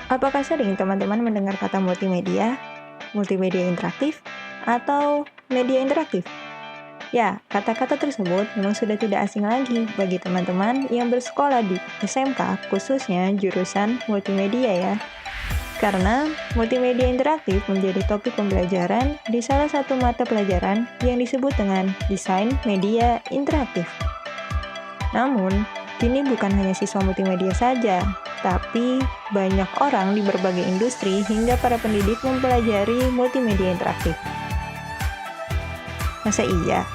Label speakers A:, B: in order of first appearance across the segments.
A: Apakah sering teman-teman mendengar kata multimedia, multimedia interaktif, atau media interaktif? Ya, kata-kata tersebut memang sudah tidak asing lagi bagi teman-teman yang bersekolah di SMK, khususnya jurusan multimedia ya. Karena multimedia interaktif menjadi topik pembelajaran di salah satu mata pelajaran yang disebut dengan desain media interaktif. Namun, kini bukan hanya siswa multimedia saja, tapi banyak orang di berbagai industri hingga para pendidik mempelajari multimedia interaktif. Masa iya?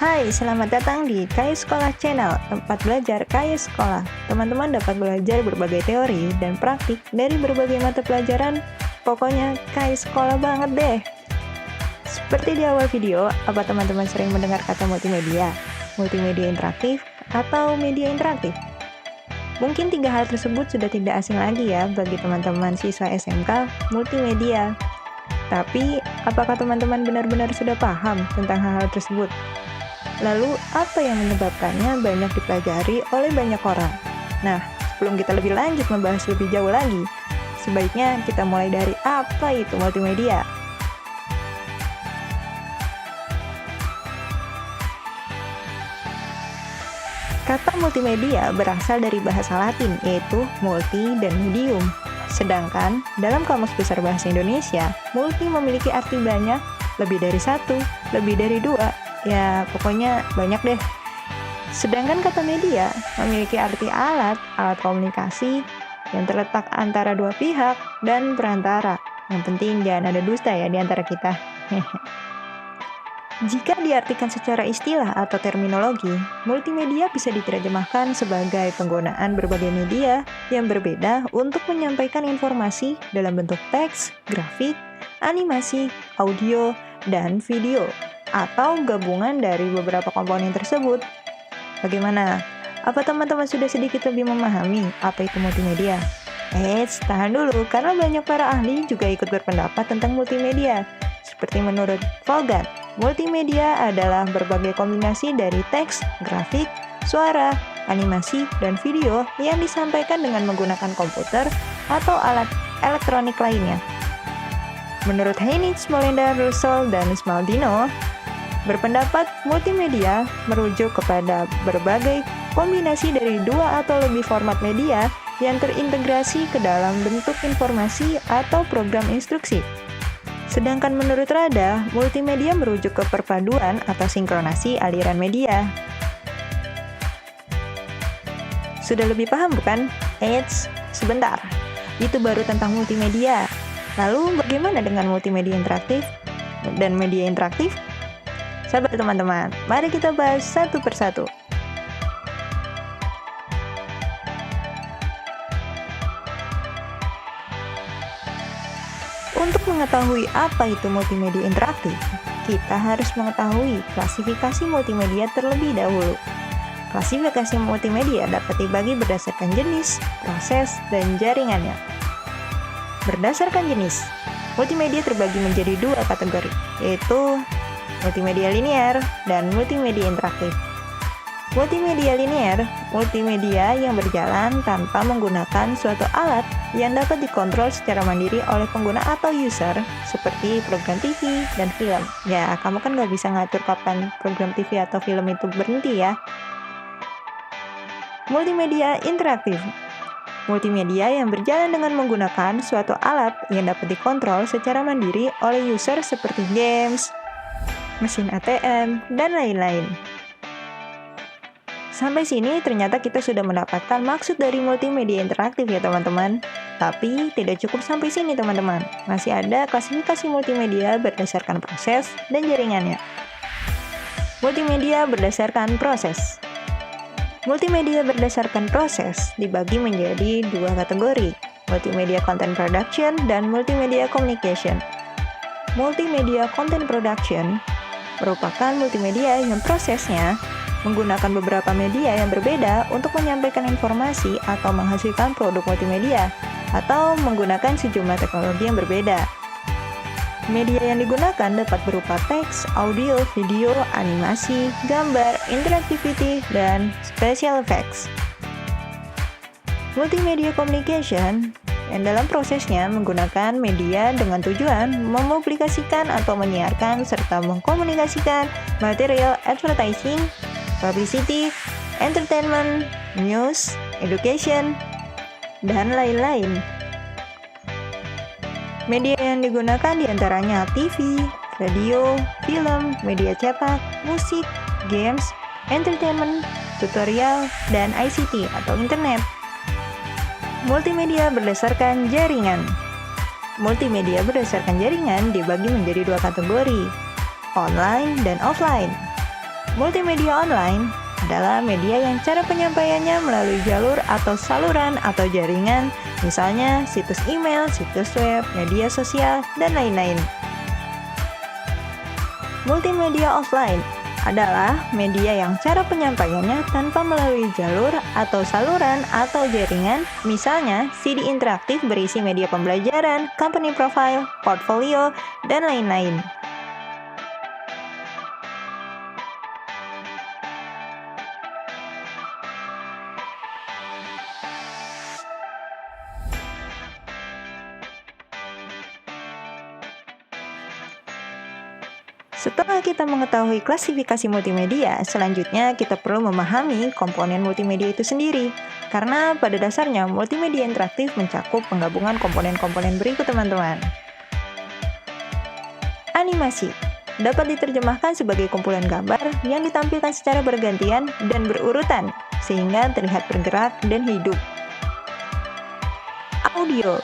A: Hai, selamat datang di Kayu Sekolah Channel, tempat belajar Kayu Sekolah. Teman-teman dapat belajar berbagai teori dan praktik dari berbagai mata pelajaran. Pokoknya Kayu Sekolah banget deh. Seperti di awal video, apa teman-teman sering mendengar kata multimedia, multimedia interaktif, atau media interaktif? Mungkin 3 hal tersebut sudah tidak asing lagi ya bagi teman-teman siswa SMK multimedia. Tapi, apakah teman-teman benar-benar sudah paham tentang hal-hal tersebut? Lalu, apa yang menyebabkannya banyak dipelajari oleh banyak orang? Nah, sebelum kita lebih lanjut membahas lebih jauh lagi, sebaiknya kita mulai dari apa itu multimedia. Kata multimedia berasal dari bahasa Latin, yaitu multi dan medium. Sedangkan, dalam Kamus Besar Bahasa Indonesia, multi memiliki arti banyak, lebih dari satu, lebih dari dua, ya, pokoknya banyak deh. Sedangkan kata media memiliki arti alat komunikasi yang terletak antara dua pihak dan perantara. Yang penting jangan ada dusta ya di antara kita. Jika diartikan secara istilah atau terminologi, multimedia bisa diterjemahkan sebagai penggunaan berbagai media yang berbeda untuk menyampaikan informasi dalam bentuk teks, grafik, animasi, audio, dan video, atau gabungan dari beberapa komponen tersebut. Bagaimana? Apa teman-teman sudah sedikit lebih memahami apa itu multimedia? Tahan dulu, karena banyak para ahli juga ikut berpendapat tentang multimedia. Seperti menurut Vaughan, multimedia adalah berbagai kombinasi dari teks, grafik, suara, animasi, dan video yang disampaikan dengan menggunakan komputer atau alat elektronik lainnya. Menurut Heinrich Mollender, Russell, dan Smaldino, berpendapat multimedia merujuk kepada berbagai kombinasi dari 2 atau lebih format media yang terintegrasi ke dalam bentuk informasi atau program instruksi. Sedangkan menurut Rada, multimedia merujuk ke perpaduan atau sinkronasi aliran media. Sudah lebih paham bukan? Sebentar. Itu baru tentang multimedia. Lalu bagaimana dengan multimedia interaktif dan media interaktif? Sabar teman-teman, mari kita bahas satu persatu. Untuk mengetahui apa itu multimedia interaktif, kita harus mengetahui klasifikasi multimedia terlebih dahulu. Klasifikasi multimedia dapat dibagi berdasarkan jenis, proses, dan jaringannya. Berdasarkan jenis, multimedia terbagi menjadi 2 kategori, yaitu multimedia linear dan multimedia interaktif. Multimedia linear, multimedia yang berjalan tanpa menggunakan suatu alat yang dapat dikontrol secara mandiri oleh pengguna atau user, seperti program TV dan film. Ya, kamu kan nggak bisa ngatur kapan program TV atau film itu berhenti ya. Multimedia interaktif, multimedia yang berjalan dengan menggunakan suatu alat yang dapat dikontrol secara mandiri oleh user seperti games, mesin ATM, dan lain-lain. Sampai sini ternyata kita sudah mendapatkan maksud dari multimedia interaktif ya teman-teman. Tapi tidak cukup sampai sini teman-teman. Masih ada klasifikasi multimedia berdasarkan proses dan jaringannya. Multimedia berdasarkan proses. Multimedia berdasarkan proses dibagi menjadi 2 kategori, multimedia content production dan multimedia communication. Multimedia content production merupakan multimedia yang prosesnya menggunakan beberapa media yang berbeda untuk menyampaikan informasi atau menghasilkan produk multimedia, atau menggunakan sejumlah teknologi yang berbeda. Media yang digunakan dapat berupa teks, audio, video, animasi, gambar, interactivity, dan special effects. Multimedia communication yang dalam prosesnya menggunakan media dengan tujuan mempublikasikan atau menyiarkan serta mengkomunikasikan material advertising, publicity, entertainment, news, education, dan lain-lain. Media yang digunakan diantaranya TV, radio, film, media cetak, musik, games, entertainment, tutorial, dan ICT atau internet. Multimedia berdasarkan jaringan. Multimedia berdasarkan jaringan dibagi menjadi dua kategori, online dan offline. Multimedia online adalah media yang cara penyampaiannya melalui jalur atau saluran atau jaringan, misalnya situs email, situs web, media sosial, dan lain-lain. Multimedia offline adalah media yang cara penyampaiannya tanpa melalui jalur atau saluran atau jaringan, misalnya CD interaktif berisi media pembelajaran, company profile, portfolio, dan lain-lain. Setelah kita mengetahui klasifikasi multimedia, selanjutnya kita perlu memahami komponen multimedia itu sendiri. Karena pada dasarnya multimedia interaktif mencakup penggabungan komponen-komponen berikut, teman-teman. Animasi dapat diterjemahkan sebagai kumpulan gambar yang ditampilkan secara bergantian dan berurutan, sehingga terlihat bergerak dan hidup. Audio,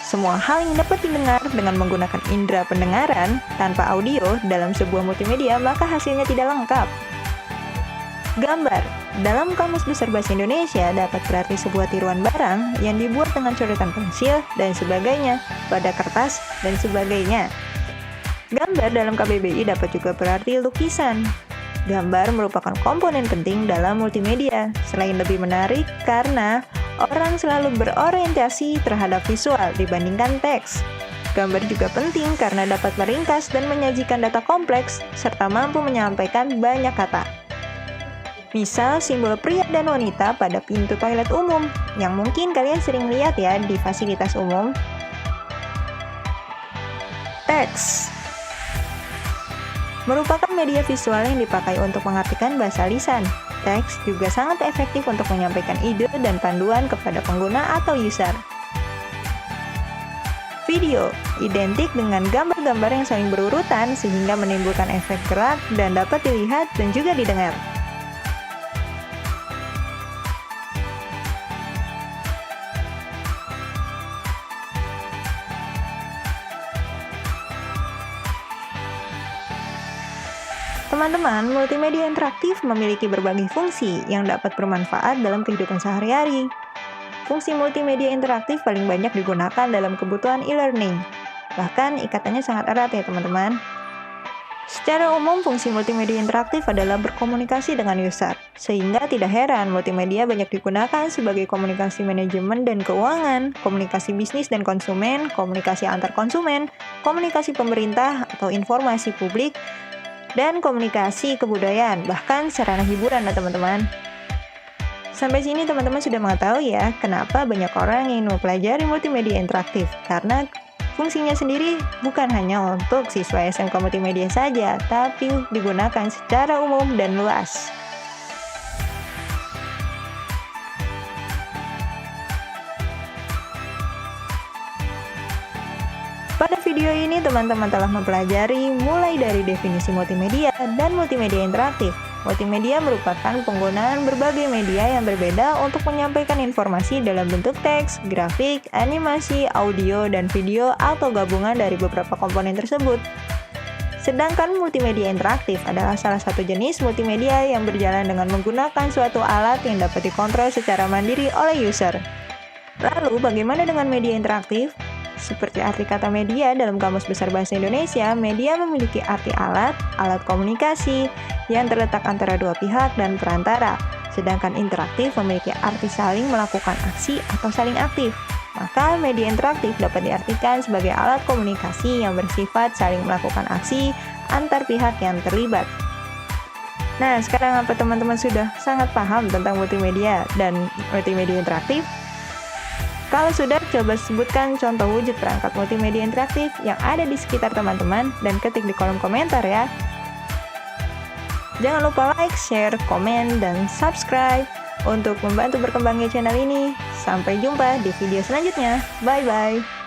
A: semua hal yang dapat didengar dengan menggunakan indera pendengaran tanpa audio dalam sebuah multimedia, maka hasilnya tidak lengkap. Gambar, dalam Kamus Besar Bahasa Indonesia dapat berarti sebuah tiruan barang yang dibuat dengan coretan pensil dan sebagainya, pada kertas dan sebagainya. Gambar dalam KBBI dapat juga berarti lukisan. Gambar merupakan komponen penting dalam multimedia, selain lebih menarik karena orang selalu berorientasi terhadap visual dibandingkan teks. Gambar juga penting karena dapat meringkas dan menyajikan data kompleks, serta mampu menyampaikan banyak kata. Misal simbol pria dan wanita pada pintu toilet umum, yang mungkin kalian sering lihat ya di fasilitas umum. Teks merupakan media visual yang dipakai untuk mengartikan bahasa lisan. Teks juga sangat efektif untuk menyampaikan ide dan panduan kepada pengguna atau user. Video identik dengan gambar-gambar yang saling berurutan sehingga menimbulkan efek gerak dan dapat dilihat dan juga didengar. Teman-teman, multimedia interaktif memiliki berbagai fungsi yang dapat bermanfaat dalam kehidupan sehari-hari. Fungsi multimedia interaktif paling banyak digunakan dalam kebutuhan e-learning. Bahkan ikatannya sangat erat ya teman-teman. Secara umum, fungsi multimedia interaktif adalah berkomunikasi dengan user. Sehingga tidak heran multimedia banyak digunakan sebagai komunikasi manajemen dan keuangan, komunikasi bisnis dan konsumen, komunikasi antar konsumen, komunikasi pemerintah atau informasi publik, dan komunikasi kebudayaan, bahkan sarana hiburan ya teman-teman. Sampai sini teman-teman sudah mengetahui ya kenapa banyak orang yang ingin mempelajari multimedia interaktif, karena fungsinya sendiri bukan hanya untuk siswa SMK Multimedia saja, tapi digunakan secara umum dan luas. Pada video ini teman-teman telah mempelajari mulai dari definisi multimedia dan multimedia interaktif. Multimedia merupakan penggunaan berbagai media yang berbeda untuk menyampaikan informasi dalam bentuk teks, grafik, animasi, audio, dan video atau gabungan dari beberapa komponen tersebut. Sedangkan multimedia interaktif adalah salah satu jenis multimedia yang berjalan dengan menggunakan suatu alat yang dapat dikontrol secara mandiri oleh user. Lalu bagaimana dengan media interaktif? Seperti arti kata media dalam Kamus Besar Bahasa Indonesia, media memiliki arti alat, alat komunikasi yang terletak antara dua pihak dan perantara. Sedangkan interaktif memiliki arti saling melakukan aksi atau saling aktif. Maka media interaktif dapat diartikan sebagai alat komunikasi yang bersifat saling melakukan aksi antar pihak yang terlibat. Nah, sekarang apa teman-teman sudah sangat paham tentang multimedia dan multimedia interaktif? Kalau sudah, coba sebutkan contoh wujud perangkat multimedia interaktif yang ada di sekitar teman-teman dan ketik di kolom komentar ya. Jangan lupa like, share, komen, dan subscribe untuk membantu berkembangnya channel ini. Sampai jumpa di video selanjutnya. Bye-bye.